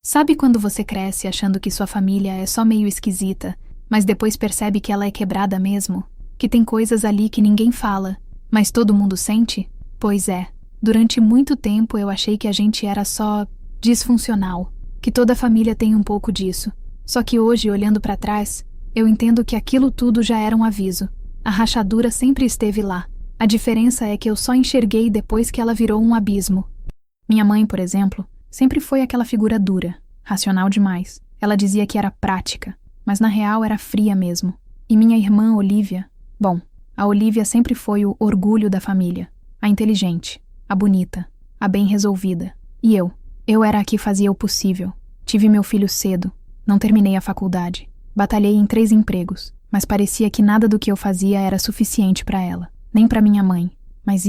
Sabe quando você cresce achando que sua família é só meio esquisita, mas depois percebe que ela é quebrada mesmo? Que tem coisas ali que ninguém fala, mas todo mundo sente? Pois é, durante muito tempo eu achei que a gente era só disfuncional, que toda família tem um pouco disso. Só que hoje, olhando pra trás, eu entendo que aquilo tudo já era um aviso. A rachadura sempre esteve lá. A diferença é que eu só enxerguei depois que ela virou um abismo. Minha mãe, por exemplo, sempre foi aquela figura dura, racional demais. Ela dizia que era prática, mas na real era fria mesmo. E minha irmã, Olivia... Bom, a Olivia sempre foi o orgulho da família. A inteligente, a bonita, a bem resolvida. E eu era a que fazia o possível. Tive meu filho cedo, não terminei a faculdade. Batalhei em 3 empregos, mas parecia que nada do que eu fazia era suficiente para ela, nem para minha mãe. Mas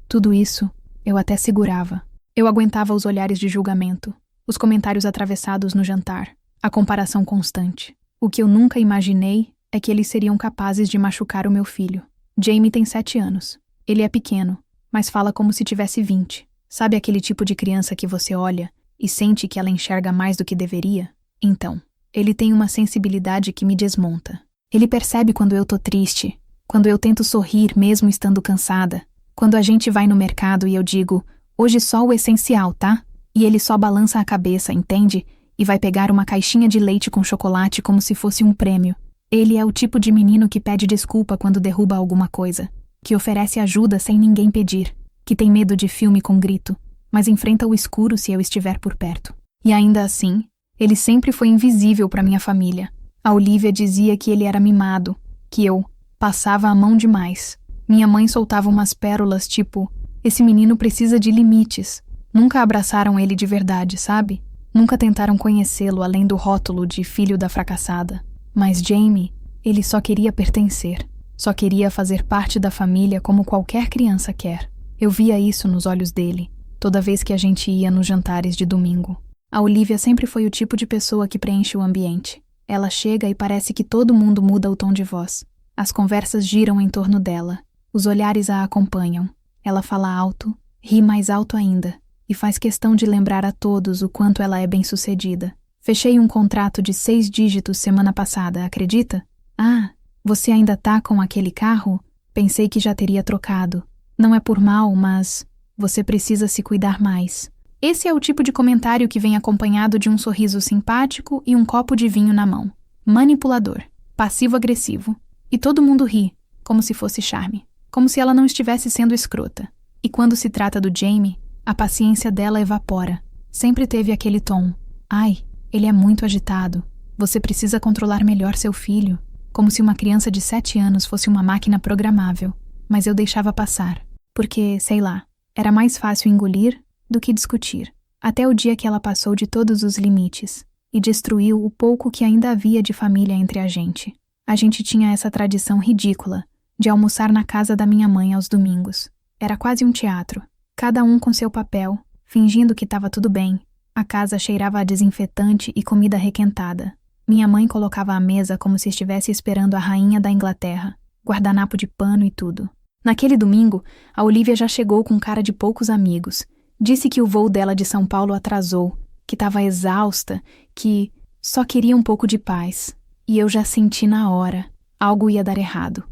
tudo isso, eu até segurava. Eu aguentava os olhares de julgamento, os comentários atravessados no jantar, a comparação constante. O que eu nunca imaginei é que eles seriam capazes de machucar o meu filho. Jamie tem 7 anos. Ele é pequeno, mas fala como se tivesse 20. Sabe aquele tipo de criança que você olha e sente que ela enxerga mais do que deveria? Então, ele tem uma sensibilidade que me desmonta. Ele percebe quando eu tô triste, quando eu tento sorrir mesmo estando cansada, quando a gente vai no mercado e eu digo, hoje só o essencial, tá? E ele só balança a cabeça, entende? E vai pegar uma caixinha de leite com chocolate como se fosse um prêmio. Ele é o tipo de menino que pede desculpa quando derruba alguma coisa, que oferece ajuda sem ninguém pedir, que tem medo de filme com grito, mas enfrenta o escuro se eu estiver por perto. E ainda assim, ele sempre foi invisível para minha família. A Olivia dizia que ele era mimado, que eu passava a mão demais. Minha mãe soltava umas pérolas tipo, esse menino precisa de limites. Nunca abraçaram ele de verdade, sabe? Nunca tentaram conhecê-lo além do rótulo de filho da fracassada. Mas Jamie, ele só queria pertencer. Só queria fazer parte da família como qualquer criança quer. Eu via isso nos olhos dele, toda vez que a gente ia nos jantares de domingo. A Olivia sempre foi o tipo de pessoa que preenche o ambiente. Ela chega e parece que todo mundo muda o tom de voz. As conversas giram em torno dela. Os olhares a acompanham. Ela fala alto, ri mais alto ainda, e faz questão de lembrar a todos o quanto ela é bem-sucedida. Fechei um contrato de 6 dígitos semana passada, acredita? Ah, você ainda tá com aquele carro? Pensei que já teria trocado. Não é por mal, mas você precisa se cuidar mais. Esse é o tipo de comentário que vem acompanhado de um sorriso simpático e um copo de vinho na mão. Manipulador, passivo-agressivo. E todo mundo ri, como se fosse charme. Como se ela não estivesse sendo escrota. E quando se trata do Jamie, a paciência dela evapora. Sempre teve aquele tom. Ai, ele é muito agitado. Você precisa controlar melhor seu filho. Como se uma criança de 7 anos fosse uma máquina programável. Mas eu deixava passar. Porque, sei lá, era mais fácil engolir do que discutir. Até o dia que ela passou de todos os limites e destruiu o pouco que ainda havia de família entre a gente. A gente tinha essa tradição ridícula de almoçar na casa da minha mãe aos domingos. Era quase um teatro. Cada um com seu papel, fingindo que estava tudo bem. A casa cheirava a desinfetante e comida requentada. Minha mãe colocava a mesa como se estivesse esperando a rainha da Inglaterra. Guardanapo de pano e tudo. Naquele domingo, a Olivia já chegou com cara de poucos amigos. Disse que o voo dela de São Paulo atrasou, que estava exausta, que só queria um pouco de paz. E eu já senti na hora. Algo ia dar errado.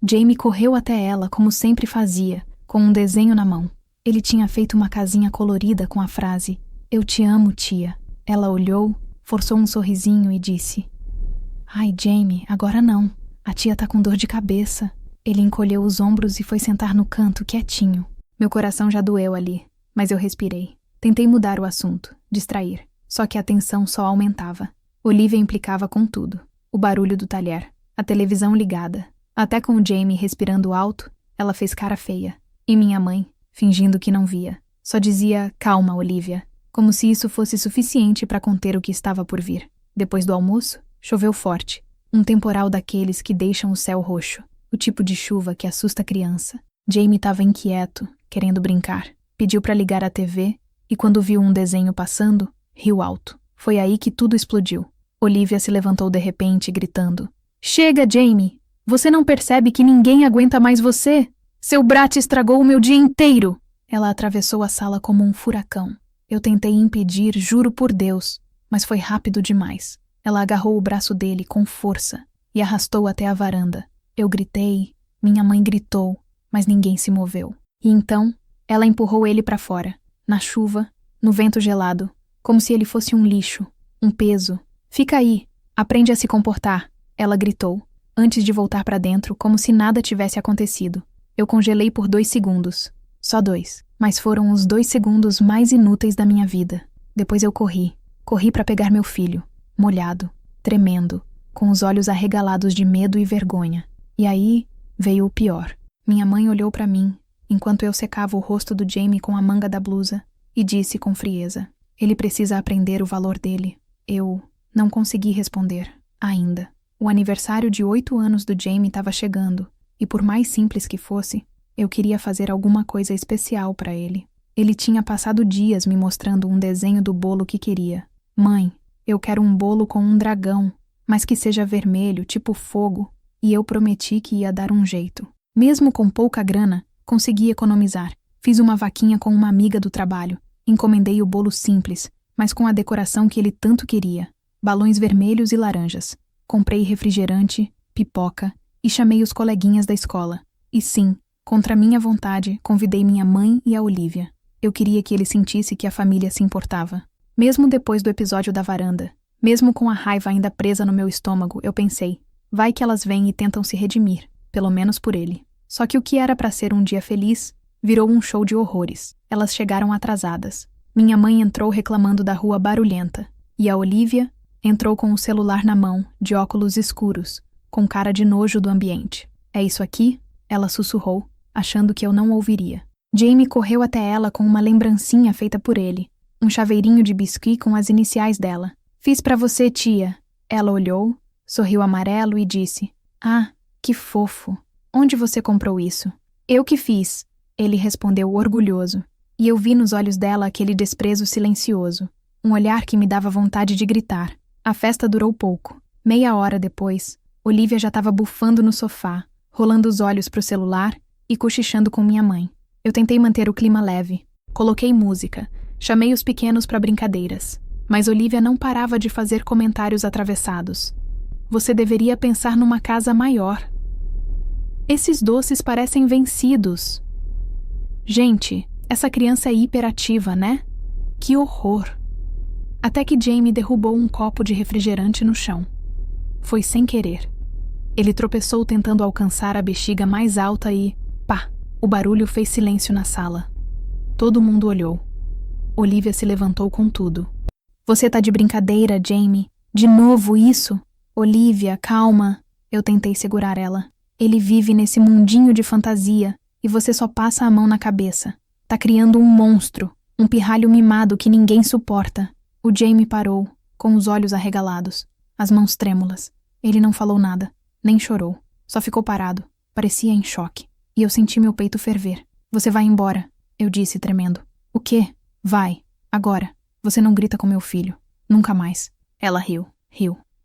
Jamie correu até ela, como sempre fazia, com um desenho na mão. Ele tinha feito uma casinha colorida com a frase "Eu te amo, tia". Ela olhou, forçou um sorrisinho e disse: "Ai, Jamie, agora não. A tia tá com dor de cabeça". Ele encolheu os ombros e foi sentar no canto, quietinho. Meu coração já doeu ali, mas eu respirei. Tentei mudar o assunto, distrair. Só que a tensão só aumentava. Olivia implicava com tudo. O barulho do talher, a televisão ligada. Até com o Jamie respirando alto, ela fez cara feia. E minha mãe, fingindo que não via. Só dizia, calma, Olivia, como se isso fosse suficiente para conter o que estava por vir. Depois do almoço, choveu forte. Um temporal daqueles que deixam o céu roxo. O tipo de chuva que assusta a criança. Jamie estava inquieto, querendo brincar. Pediu para ligar a TV e quando viu um desenho passando, riu alto. Foi aí que tudo explodiu. Olivia se levantou de repente, gritando: "Chega, Jamie! Você não percebe que ninguém aguenta mais você? Seu brat estragou o meu dia inteiro!" Ela atravessou a sala como um furacão. Eu tentei impedir, juro por Deus, mas foi rápido demais. Ela agarrou o braço dele com força e arrastou até a varanda. Eu gritei, minha mãe gritou, mas ninguém se moveu. E então, ela empurrou ele para fora, na chuva, no vento gelado, como se ele fosse um lixo, um peso. Fica aí, aprende a se comportar, ela gritou, antes de voltar para dentro, como se nada tivesse acontecido. Eu congelei por 2 segundos. Só 2. Mas foram os 2 segundos mais inúteis da minha vida. Depois eu corri. Corri para pegar meu filho, molhado, tremendo, com os olhos arregalados de medo e vergonha. E aí veio o pior. Minha mãe olhou para mim, enquanto eu secava o rosto do Jamie com a manga da blusa, e disse com frieza: ele precisa aprender o valor dele. Eu não consegui responder, ainda. O aniversário de 8 anos do Jamie estava chegando, e por mais simples que fosse, eu queria fazer alguma coisa especial para ele. Ele tinha passado dias me mostrando um desenho do bolo que queria. Mãe, eu quero um bolo com um dragão, mas que seja vermelho, tipo fogo, e eu prometi que ia dar um jeito. Mesmo com pouca grana, consegui economizar. Fiz uma vaquinha com uma amiga do trabalho. Encomendei o bolo simples, mas com a decoração que ele tanto queria. Balões vermelhos e laranjas. Comprei refrigerante, pipoca e chamei os coleguinhas da escola. E sim, contra minha vontade, convidei minha mãe e a Olivia. Eu queria que ele sentisse que a família se importava. Mesmo depois do episódio da varanda, mesmo com a raiva ainda presa no meu estômago, eu pensei, vai que elas vêm e tentam se redimir, pelo menos por ele. Só que o que era para ser um dia feliz, virou um show de horrores. Elas chegaram atrasadas. Minha mãe entrou reclamando da rua barulhenta, e a Olivia entrou com o celular na mão, de óculos escuros, com cara de nojo do ambiente. É isso aqui? Ela sussurrou, achando que eu não ouviria. Jamie correu até ela com uma lembrancinha feita por ele, um chaveirinho de biscuit com as iniciais dela. Fiz pra você, tia. Ela olhou, sorriu amarelo e disse: ah, que fofo. Onde você comprou isso? Eu que fiz. Ele respondeu orgulhoso, e eu vi nos olhos dela aquele desprezo silencioso, um olhar que me dava vontade de gritar. A festa durou pouco. Meia hora depois, Olivia já estava bufando no sofá, rolando os olhos pro celular e cochichando com minha mãe. Eu tentei manter o clima leve. Coloquei música, chamei os pequenos para brincadeiras, mas Olivia não parava de fazer comentários atravessados. Você deveria pensar numa casa maior. Esses doces parecem vencidos. Gente, essa criança é hiperativa, né? Que horror! Até que Jamie derrubou um copo de refrigerante no chão. Foi sem querer. Ele tropeçou tentando alcançar a bexiga mais alta e, pá! O barulho fez silêncio na sala. Todo mundo olhou. Olivia se levantou com tudo. Você tá de brincadeira, Jamie? De novo isso? Olivia, calma. Eu tentei segurar ela. Ele vive nesse mundinho de fantasia e você só passa a mão na cabeça. Tá criando um monstro, um pirralho mimado que ninguém suporta. O Jamie parou, com os olhos arregalados, as mãos trêmulas. Ele não falou nada, nem chorou. Só ficou parado, parecia em choque. E eu senti meu peito ferver. Você vai embora, eu disse, tremendo. O quê? Vai, agora. Você não grita com meu filho. Nunca mais. Ela riu.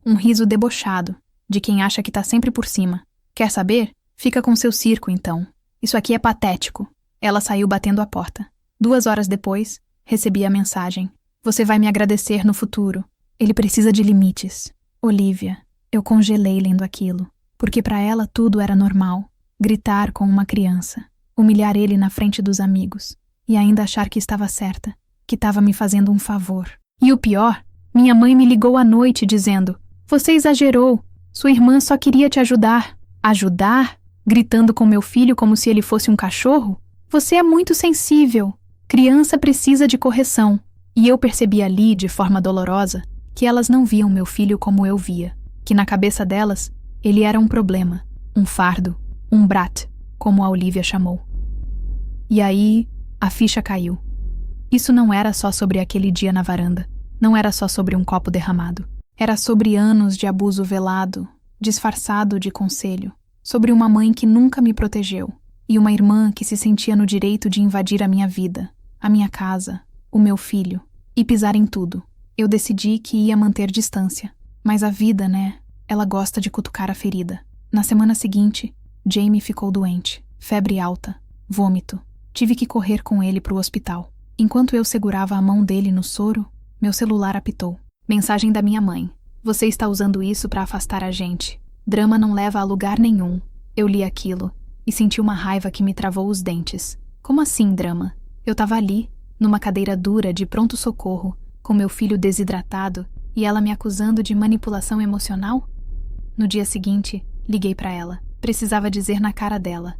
Um riso debochado, de quem acha que tá sempre por cima. Quer saber? Fica com seu circo, então. Isso aqui é patético. Ela saiu batendo a porta. 2 horas depois, recebi a mensagem. Você vai me agradecer no futuro. Ele precisa de limites. Olivia, eu congelei lendo aquilo, porque para ela tudo era normal. Gritar com uma criança, humilhar ele na frente dos amigos, e ainda achar que estava certa, que estava me fazendo um favor. E o pior, minha mãe me ligou à noite dizendo: você exagerou, sua irmã só queria te ajudar. Ajudar? Gritando com meu filho como se ele fosse um cachorro? Você é muito sensível. Criança precisa de correção. E eu percebi ali, de forma dolorosa, que elas não viam meu filho como eu via, que na cabeça delas, ele era um problema, um fardo, um brat, como a Olivia chamou. E aí, a ficha caiu. Isso não era só sobre aquele dia na varanda. Não era só sobre um copo derramado. Era sobre anos de abuso velado, disfarçado de conselho. Sobre uma mãe que nunca me protegeu. E uma irmã que se sentia no direito de invadir a minha vida, a minha casa, o meu filho, e pisar em tudo. Eu decidi que ia manter distância. Mas a vida, né? Ela gosta de cutucar a ferida. Na semana seguinte, Jamie ficou doente, febre alta, vômito. Tive que correr com ele para o hospital. Enquanto eu segurava a mão dele no soro, meu celular apitou. Mensagem da minha mãe. Você está usando isso para afastar a gente. Drama não leva a lugar nenhum. Eu li aquilo e senti uma raiva que me travou os dentes. Como assim, drama? Eu tava ali, numa cadeira dura de pronto-socorro, com meu filho desidratado e ela me acusando de manipulação emocional? No dia seguinte, liguei para ela. Precisava dizer na cara dela.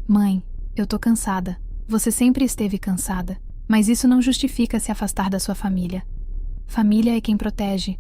Mãe, eu tô cansada. Você sempre esteve cansada, mas isso não justifica se afastar da sua família. Família é quem protege,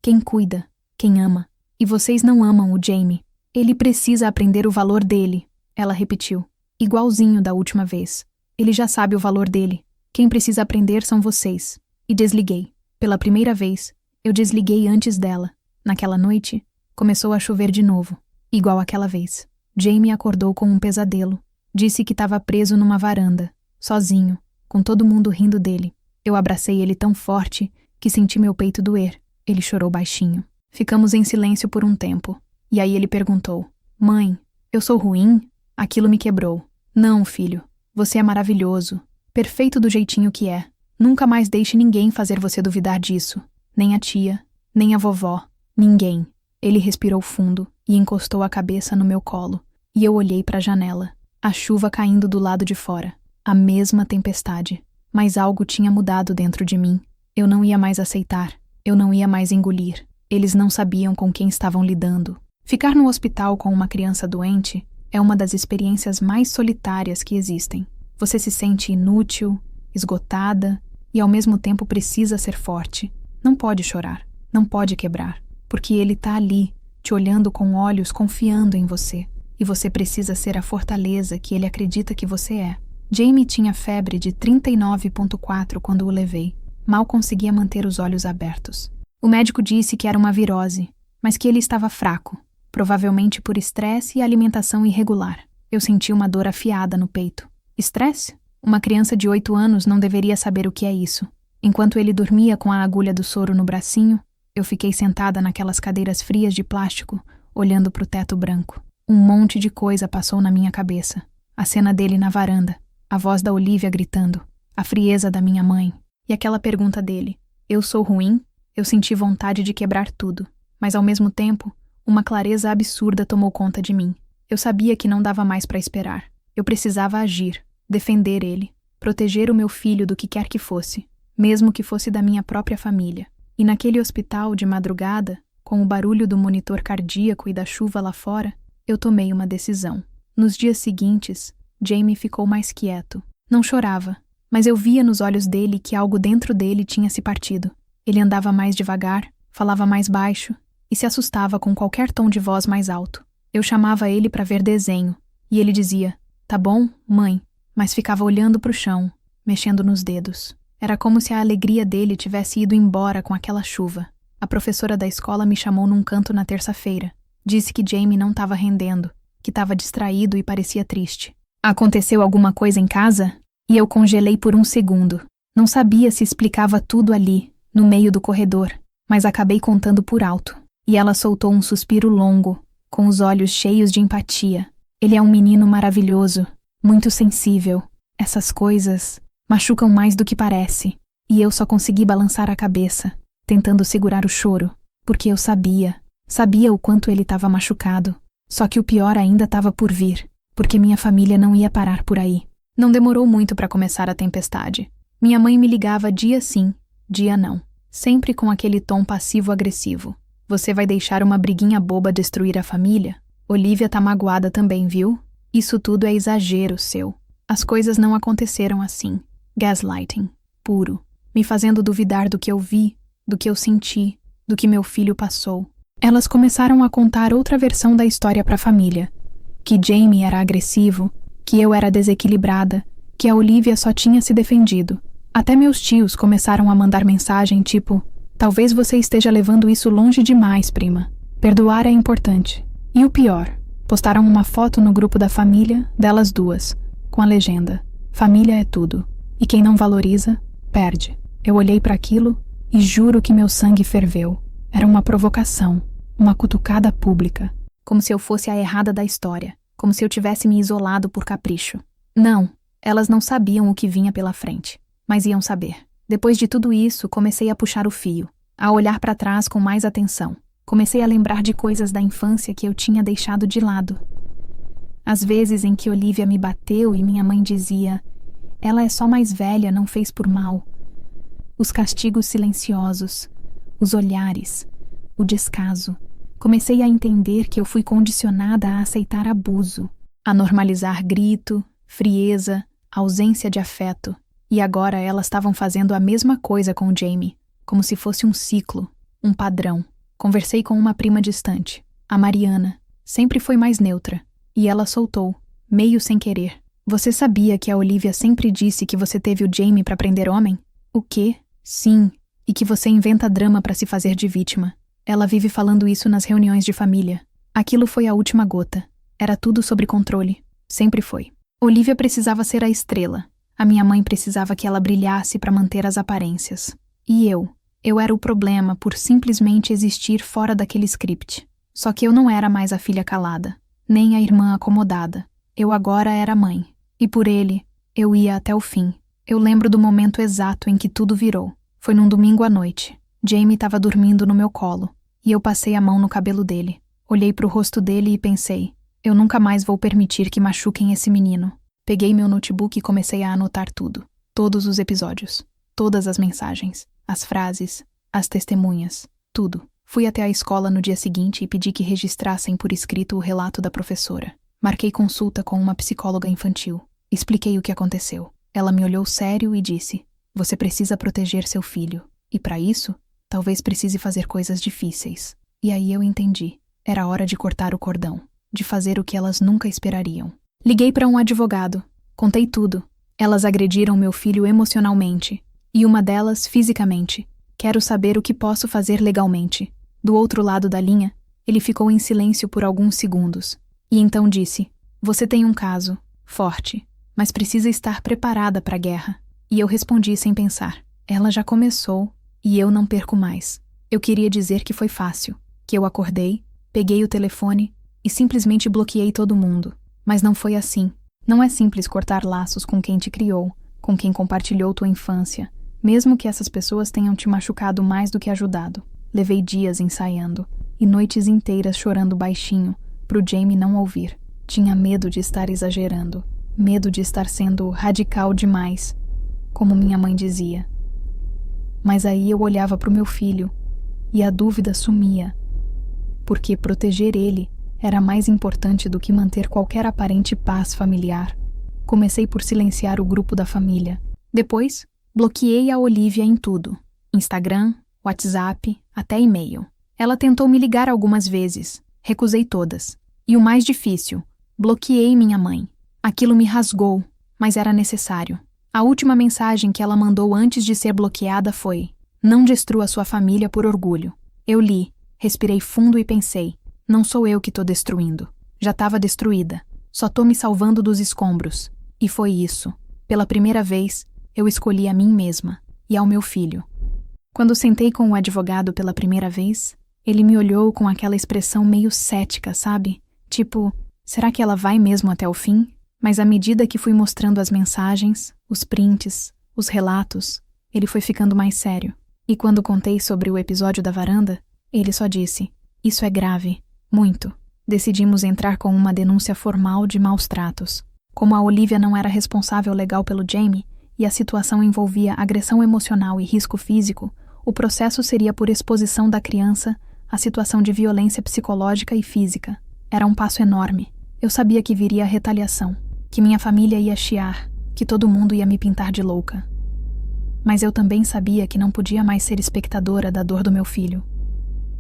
quem cuida, quem ama. E vocês não amam o Jamie. Ele precisa aprender o valor dele, ela repetiu, igualzinho da última vez. Ele já sabe o valor dele. Quem precisa aprender são vocês. E desliguei. Pela primeira vez, eu desliguei antes dela. Naquela noite, começou a chover de novo, igual aquela vez. Jamie acordou com um pesadelo. Disse que estava preso numa varanda, sozinho, com todo mundo rindo dele. Eu abracei ele tão forte que senti meu peito doer. Ele chorou baixinho. Ficamos em silêncio por um tempo. E aí ele perguntou: Mãe, eu sou ruim? Aquilo me quebrou. Não, filho. Você é maravilhoso. Perfeito do jeitinho que é. Nunca mais deixe ninguém fazer você duvidar disso. Nem a tia, nem a vovó. Ninguém. Ele respirou fundo e encostou a cabeça no meu colo. E eu olhei para a janela. A chuva caindo do lado de fora. A mesma tempestade. Mas algo tinha mudado dentro de mim. Eu não ia mais aceitar. Eu não ia mais engolir. Eles não sabiam com quem estavam lidando. Ficar no hospital com uma criança doente é uma das experiências mais solitárias que existem. Você se sente inútil, esgotada e ao mesmo tempo precisa ser forte. Não pode chorar, não pode quebrar, porque ele está ali, te olhando com olhos, confiando em você. E você precisa ser a fortaleza que ele acredita que você é. Jamie tinha febre de 39,4 quando o levei. Mal conseguia manter os olhos abertos. O médico disse que era uma virose, mas que ele estava fraco, provavelmente por estresse e alimentação irregular. Eu senti uma dor afiada no peito. Estresse? Uma criança de 8 anos não deveria saber o que é isso. Enquanto ele dormia com a agulha do soro no bracinho, eu fiquei sentada naquelas cadeiras frias de plástico, olhando para o teto branco. Um monte de coisa passou na minha cabeça. A cena dele na varanda, a voz da Olivia gritando, a frieza da minha mãe e aquela pergunta dele: eu sou ruim? Eu senti vontade de quebrar tudo, mas ao mesmo tempo, uma clareza absurda tomou conta de mim. Eu sabia que não dava mais para esperar. Eu precisava agir, defender ele, proteger o meu filho do que quer que fosse, mesmo que fosse da minha própria família. E naquele hospital de madrugada, com o barulho do monitor cardíaco e da chuva lá fora, eu tomei uma decisão. Nos dias seguintes, Jamie ficou mais quieto. Não chorava, mas eu via nos olhos dele que algo dentro dele tinha se partido. Ele andava mais devagar, falava mais baixo e se assustava com qualquer tom de voz mais alto. Eu chamava ele para ver desenho e ele dizia: tá bom, mãe, mas ficava olhando para o chão, mexendo nos dedos. Era como se a alegria dele tivesse ido embora com aquela chuva. A professora da escola me chamou num canto na terça-feira. Disse que Jamie não estava rendendo, que estava distraído e parecia triste. Aconteceu alguma coisa em casa? E eu congelei por um segundo. Não sabia se explicava tudo ali, no meio do corredor, mas acabei contando por alto. E ela soltou um suspiro longo, com os olhos cheios de empatia. Ele é um menino maravilhoso, muito sensível. Essas coisas machucam mais do que parece. E eu só consegui balançar a cabeça, tentando segurar o choro, porque eu sabia o quanto ele estava machucado. Só que o pior ainda estava por vir, porque minha família não ia parar por aí. Não demorou muito para começar a tempestade. Minha mãe me ligava dia sim, dia não, sempre com aquele tom passivo-agressivo. Você vai deixar uma briguinha boba destruir a família? Olivia tá magoada também, viu? Isso tudo é exagero seu. As coisas não aconteceram assim. Gaslighting, puro, me fazendo duvidar do que eu vi, do que eu senti, do que meu filho passou. Elas começaram a contar outra versão da história para a família. Que Jamie era agressivo, que eu era desequilibrada, que a Olivia só tinha se defendido. Até meus tios começaram a mandar mensagem tipo: talvez você esteja levando isso longe demais, prima. Perdoar é importante. E o pior, postaram uma foto no grupo da família, delas duas, com a legenda: família é tudo. E quem não valoriza, perde. Eu olhei para aquilo e juro que meu sangue ferveu. Era uma provocação, uma cutucada pública, como se eu fosse a errada da história, como se eu tivesse me isolado por capricho. Não, elas não sabiam o que vinha pela frente. mas iam saber. Depois de tudo isso, comecei a puxar o fio, a olhar para trás com mais atenção. Comecei a lembrar de coisas da infância que eu tinha deixado de lado. As vezes em que Olivia me bateu e minha mãe dizia: "Ela é só mais velha, não fez por mal." Os castigos silenciosos, os olhares, o descaso. Comecei a entender que eu fui condicionada a aceitar abuso, a normalizar grito, frieza, ausência de afeto. E agora elas estavam fazendo a mesma coisa com o Jamie, como se fosse um ciclo, um padrão. Conversei com uma prima distante, a Mariana. Sempre foi mais neutra. E ela soltou, meio sem querer: "Você sabia que a Olivia sempre disse que você teve o Jamie para prender homem?" "O quê?" "Sim, e que você inventa drama para se fazer de vítima. Ela vive falando isso nas reuniões de família." Aquilo foi a última gota. Era tudo sobre controle. Sempre foi. Olivia precisava ser a estrela. A minha mãe precisava que ela brilhasse para manter as aparências. E eu era o problema por simplesmente existir fora daquele script. Só que eu não era mais a filha calada, nem a irmã acomodada. Eu agora era mãe. E por ele, eu ia até o fim. Eu lembro do momento exato em que tudo virou. Foi num domingo à noite. Jamie estava dormindo no meu colo, e eu passei a mão no cabelo dele. Olhei para o rosto dele e pensei: eu nunca mais vou permitir que machuquem esse menino. Peguei meu notebook e comecei a anotar tudo. Todos os episódios. Todas as mensagens. As frases. As testemunhas. Tudo. Fui até a escola no dia seguinte e pedi que registrassem por escrito o relato da professora. Marquei consulta com uma psicóloga infantil. Expliquei o que aconteceu. Ela me olhou sério e disse: "Você precisa proteger seu filho. E para isso, talvez precise fazer coisas difíceis." E aí eu entendi. Era hora de cortar o cordão. De fazer o que elas nunca esperariam. Liguei para um advogado. Contei tudo. Elas agrediram meu filho emocionalmente. E uma delas fisicamente. Quero saber o que posso fazer legalmente. Do outro lado da linha, ele ficou em silêncio por alguns segundos. E então disse: "Você tem um caso. Forte. Mas precisa estar preparada para a guerra." E eu respondi sem pensar: "Ela já começou. E eu não perco mais." Eu queria dizer que foi fácil. Que eu acordei, peguei o telefone e simplesmente bloqueei todo mundo. Mas não foi assim. Não é simples cortar laços com quem te criou, com quem compartilhou tua infância, mesmo que essas pessoas tenham te machucado mais do que ajudado. Levei dias ensaiando, e noites inteiras chorando baixinho, pro Jamie não ouvir. Tinha medo de estar exagerando, medo de estar sendo radical demais, como minha mãe dizia. Mas aí eu olhava pro meu filho, e a dúvida sumia, porque proteger ele era mais importante do que manter qualquer aparente paz familiar. Comecei por silenciar o grupo da família. Depois, bloqueei a Olivia em tudo. Instagram, WhatsApp, até e-mail. Ela tentou me ligar algumas vezes. Recusei todas. E o mais difícil, bloqueei minha mãe. Aquilo me rasgou, mas era necessário. A última mensagem que ela mandou antes de ser bloqueada foi: "Não destrua sua família por orgulho." Eu li, respirei fundo e pensei: não sou eu que tô destruindo. Já estava destruída. Só tô me salvando dos escombros. E foi isso. Pela primeira vez, eu escolhi a mim mesma e ao meu filho. Quando sentei com o advogado pela primeira vez, ele me olhou com aquela expressão meio cética, sabe? Tipo, será que ela vai mesmo até o fim? Mas à medida que fui mostrando as mensagens, os prints, os relatos, ele foi ficando mais sério. E quando contei sobre o episódio da varanda, ele só disse: "Isso é grave. Muito." Decidimos entrar com uma denúncia formal de maus tratos. Como a Olivia não era responsável legal pelo Jamie e a situação envolvia agressão emocional e risco físico, o processo seria por exposição da criança à situação de violência psicológica e física. Era um passo enorme. Eu sabia que viria a retaliação, que minha família ia chiar, que todo mundo ia me pintar de louca. Mas eu também sabia que não podia mais ser espectadora da dor do meu filho.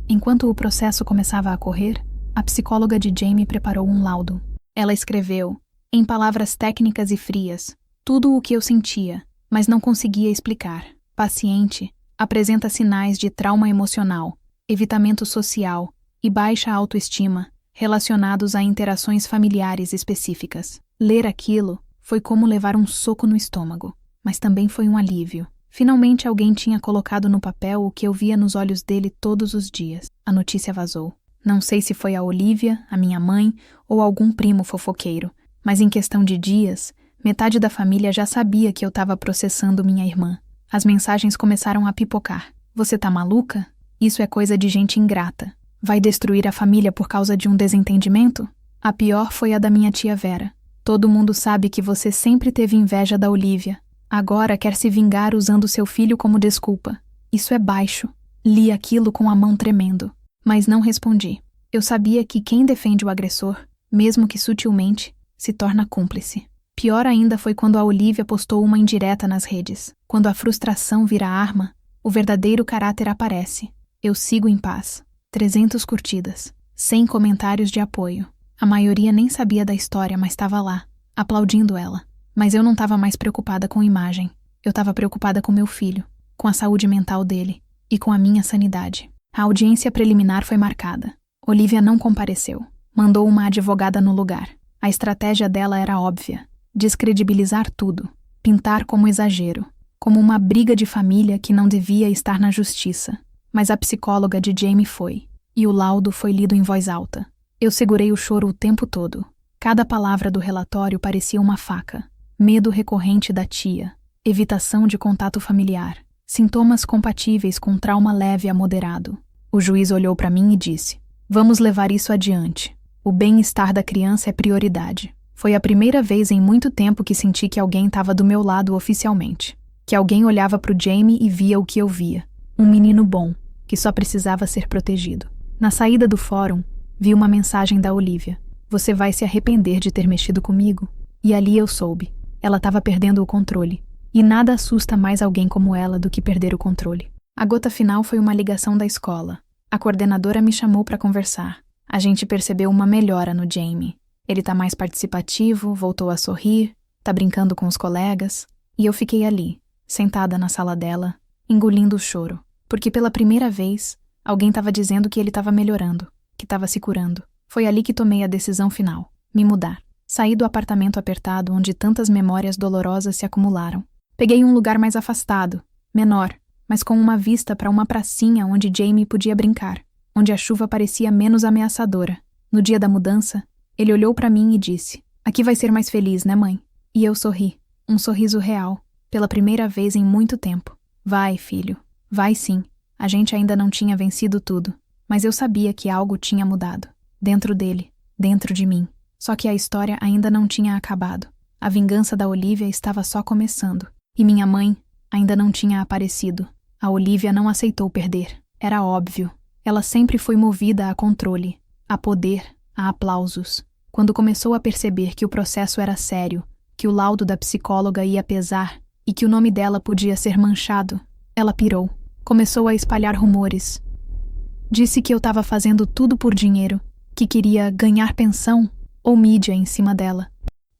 Enquanto o processo começava a correr, a psicóloga de Jamie preparou um laudo. Ela escreveu, em palavras técnicas e frias, tudo o que eu sentia, mas não conseguia explicar. Paciente apresenta sinais de trauma emocional, evitamento social e baixa autoestima relacionados a interações familiares específicas. Ler aquilo foi como levar um soco no estômago, mas também foi um alívio. Finalmente alguém tinha colocado no papel o que eu via nos olhos dele todos os dias. A notícia vazou. Não sei se foi a Olivia, a minha mãe ou algum primo fofoqueiro, mas em questão de dias, Metade da família já sabia que eu estava processando minha irmã. As mensagens começaram a pipocar. Você tá maluca? Isso é coisa de gente ingrata. Vai destruir a família por causa de um desentendimento? A pior foi a da minha tia Vera. Todo mundo sabe que você sempre teve inveja da Olivia. Agora quer se vingar usando seu filho como desculpa. Isso é baixo. Li aquilo com a mão tremendo. Mas não respondi. Eu sabia que quem defende o agressor, mesmo que sutilmente, se torna cúmplice. Pior ainda foi quando a Olivia postou uma indireta nas redes. Quando a frustração vira arma, o verdadeiro caráter aparece. Eu sigo em paz. 300 curtidas. 100 comentários de apoio. A maioria nem sabia da história, mas estava lá, aplaudindo ela. Mas eu não estava mais preocupada com imagem. Eu estava preocupada com meu filho, com a saúde mental dele e com a minha sanidade. A audiência preliminar foi marcada. Olivia não compareceu. Mandou uma advogada no lugar. A estratégia dela era óbvia. Descredibilizar tudo. Pintar como exagero. Como uma briga de família que não devia estar na justiça. Mas a psicóloga de Jamie foi. E o laudo foi lido em voz alta. Eu segurei o choro o tempo todo. Cada palavra do relatório parecia uma faca. Medo recorrente da tia. Evitação de contato familiar. Sintomas compatíveis com trauma leve a moderado. O juiz olhou para mim e disse: "Vamos levar isso adiante. O bem-estar da criança é prioridade." Foi a primeira vez em muito tempo que senti que alguém estava do meu lado oficialmente. Que alguém olhava para o Jamie e via o que eu via. Um menino bom, que só precisava ser protegido. Na saída do fórum, vi uma mensagem da Olivia. "Você vai se arrepender de ter mexido comigo." E ali eu soube. Ela estava perdendo o controle. E nada assusta mais alguém como ela do que perder o controle. A gota final foi uma ligação da escola. A coordenadora me chamou para conversar. A gente percebeu uma melhora no Jamie. Ele tá mais participativo, voltou a sorrir, tá brincando com os colegas. E eu fiquei ali, sentada na sala dela, engolindo o choro. Porque pela primeira vez, alguém estava dizendo que ele estava melhorando, que estava se curando. Foi ali que tomei a decisão final. Me mudar. Saí do apartamento apertado onde tantas memórias dolorosas se acumularam. Peguei um lugar mais afastado, menor, mas com uma vista para uma pracinha onde Jamie podia brincar, onde a chuva parecia menos ameaçadora. No dia da mudança, ele olhou para mim e disse: "Aqui vai ser mais feliz, né, mãe?" E eu sorri. Um sorriso real, pela primeira vez em muito tempo. "Vai, filho. Vai sim." A gente ainda não tinha vencido tudo, mas eu sabia que algo tinha mudado. Dentro dele, dentro de mim. Só que a história ainda não tinha acabado. A vingança da Olivia estava só começando. E minha mãe ainda não tinha aparecido. A Olivia não aceitou perder. Era óbvio. Ela sempre foi movida a controle, a poder, a aplausos. Quando começou a perceber que o processo era sério, que o laudo da psicóloga ia pesar e que o nome dela podia ser manchado, ela pirou. Começou a espalhar rumores. Disse que eu estava fazendo tudo por dinheiro, que queria ganhar pensão ou mídia em cima dela.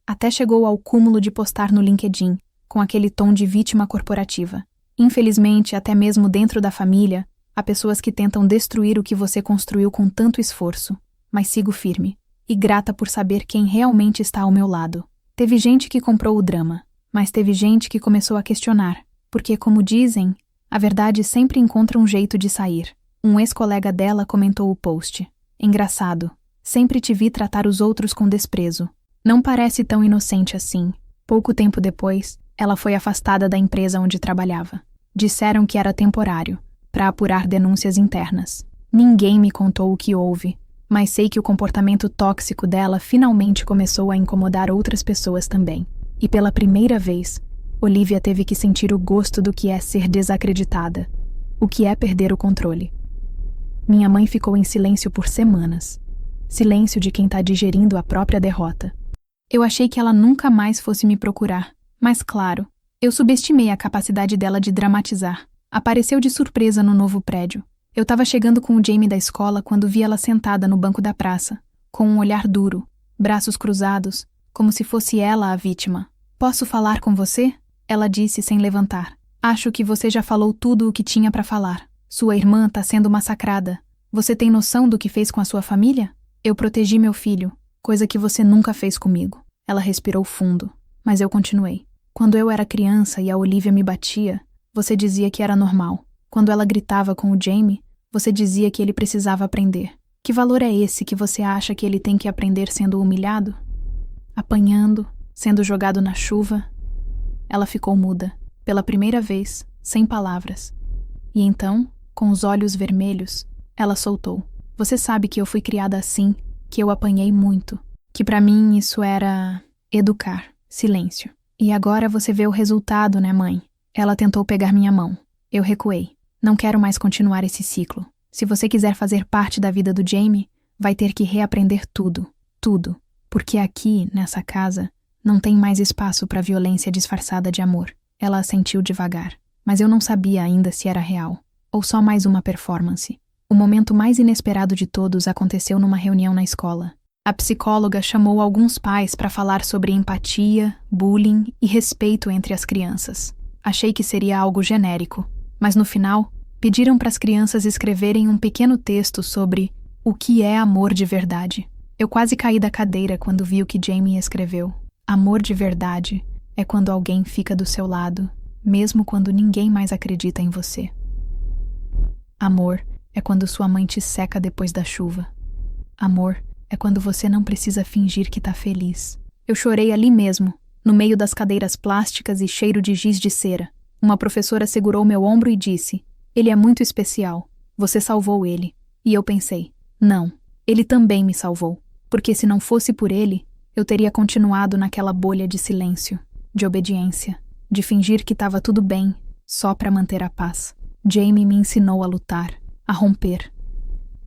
Até chegou ao cúmulo de postar no LinkedIn, com aquele tom de vítima corporativa. Infelizmente, até mesmo dentro da família, há pessoas que tentam destruir o que você construiu com tanto esforço. Mas sigo firme, e grata por saber quem realmente está ao meu lado. Teve gente que comprou o drama, mas teve gente que começou a questionar, porque, como dizem, a verdade sempre encontra um jeito de sair. Um ex-colega dela comentou o post. "Engraçado, sempre te vi tratar os outros com desprezo. Não parece tão inocente assim." Pouco tempo depois, ela foi afastada da empresa onde trabalhava. Disseram que era temporário, para apurar denúncias internas. Ninguém me contou o que houve, mas sei que o comportamento tóxico dela finalmente começou a incomodar outras pessoas também. E pela primeira vez, Olivia teve que sentir o gosto do que é ser desacreditada, o que é perder o controle. Minha mãe ficou em silêncio por semanas. Silêncio de quem está digerindo a própria derrota. Eu achei que ela nunca mais fosse me procurar, mas claro, eu subestimei a capacidade dela de dramatizar. Apareceu de surpresa no novo prédio. Eu estava chegando com o Jamie da escola quando vi ela sentada no banco da praça, com um olhar duro, braços cruzados, como se fosse ela a vítima. "Posso falar com você?" Ela disse sem levantar. "Acho que você já falou tudo o que tinha para falar. Sua irmã está sendo massacrada. Você tem noção do que fez com a sua família? Eu protegi meu filho, coisa que você nunca fez comigo." Ela respirou fundo, mas eu continuei. "Quando eu era criança e a Olivia me batia, você dizia que era normal. Quando ela gritava com o Jamie, você dizia que ele precisava aprender. Que valor é esse que você acha que ele tem que aprender sendo humilhado? Apanhando, sendo jogado na chuva. Ela ficou muda, pela primeira vez, sem palavras. E então, com os olhos vermelhos, ela soltou. Você sabe que eu fui criada assim, que eu apanhei muito, que pra mim isso era educar, silêncio. E agora você vê o resultado, né, mãe? Ela tentou pegar minha mão. Eu recuei. Não quero mais continuar esse ciclo. Se você quiser fazer parte da vida do Jamie, vai ter que reaprender tudo, tudo. Porque aqui, nessa casa, não tem mais espaço para violência disfarçada de amor. Ela assentiu devagar, mas eu não sabia ainda se era real, ou só mais uma performance. O momento mais inesperado de todos aconteceu numa reunião na escola. A psicóloga chamou alguns pais para falar sobre empatia, bullying e respeito entre as crianças. Achei que seria algo genérico, mas no final, pediram para as crianças escreverem um pequeno texto sobre o que é amor de verdade. Eu quase caí da cadeira quando vi o que Jamie escreveu. Amor de verdade é quando alguém fica do seu lado, mesmo quando ninguém mais acredita em você. Amor é quando sua mãe te seca depois da chuva. Amor é quando você não precisa fingir que tá feliz. Eu chorei ali mesmo, no meio das cadeiras plásticas e cheiro de giz de cera. Uma professora segurou meu ombro e disse: "Ele é muito especial. Você salvou ele." E eu pensei: não, ele também me salvou. Porque se não fosse por ele, eu teria continuado naquela bolha de silêncio, de obediência, de fingir que estava tudo bem, só para manter a paz. Jamie me ensinou a lutar, a romper,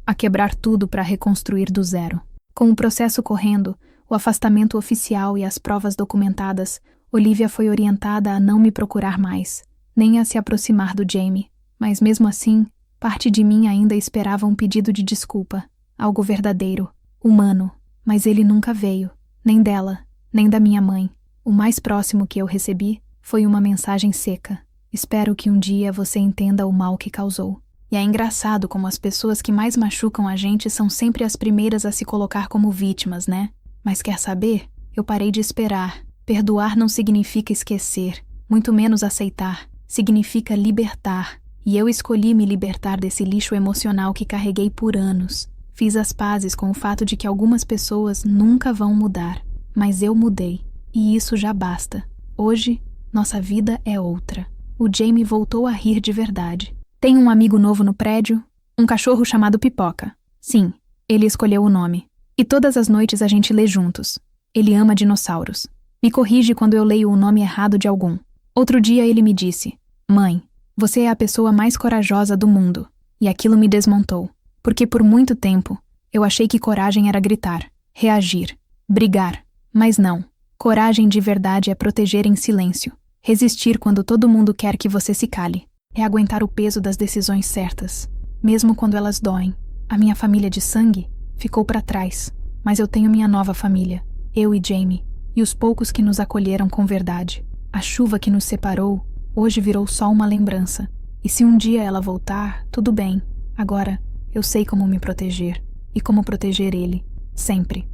a quebrar tudo para reconstruir do zero. Com o processo correndo, o afastamento oficial e as provas documentadas, Olivia foi orientada a não me procurar mais, nem a se aproximar do Jamie. Mas mesmo assim, parte de mim ainda esperava um pedido de desculpa, algo verdadeiro, humano, mas ele nunca veio, nem dela, nem da minha mãe. O mais próximo que eu recebi foi uma mensagem seca. Espero que um dia você entenda o mal que causou. E é engraçado como as pessoas que mais machucam a gente são sempre as primeiras a se colocar como vítimas, né? Mas quer saber? Eu parei de esperar. Perdoar não significa esquecer, muito menos aceitar. Significa libertar. E eu escolhi me libertar desse lixo emocional que carreguei por anos. Fiz as pazes com o fato de que algumas pessoas nunca vão mudar. Mas eu mudei. E isso já basta. Hoje, nossa vida é outra. O Jamie voltou a rir de verdade. Tem um amigo novo no prédio, um cachorro chamado Pipoca. Sim, ele escolheu o nome. E todas as noites a gente lê juntos. Ele ama dinossauros. Me corrige quando eu leio o nome errado de algum. Outro dia ele me disse: "Mãe, você é a pessoa mais corajosa do mundo." E aquilo me desmontou. Porque por muito tempo, eu achei que coragem era gritar, reagir, brigar. Mas não. Coragem de verdade é proteger em silêncio. Resistir quando todo mundo quer que você se cale. É aguentar o peso das decisões certas, mesmo quando elas doem. A minha família de sangue ficou para trás, mas eu tenho minha nova família, eu e Jamie, e os poucos que nos acolheram com verdade. A chuva que nos separou, hoje virou só uma lembrança. E se um dia ela voltar, tudo bem. Agora, eu sei como me proteger, e como proteger ele, sempre.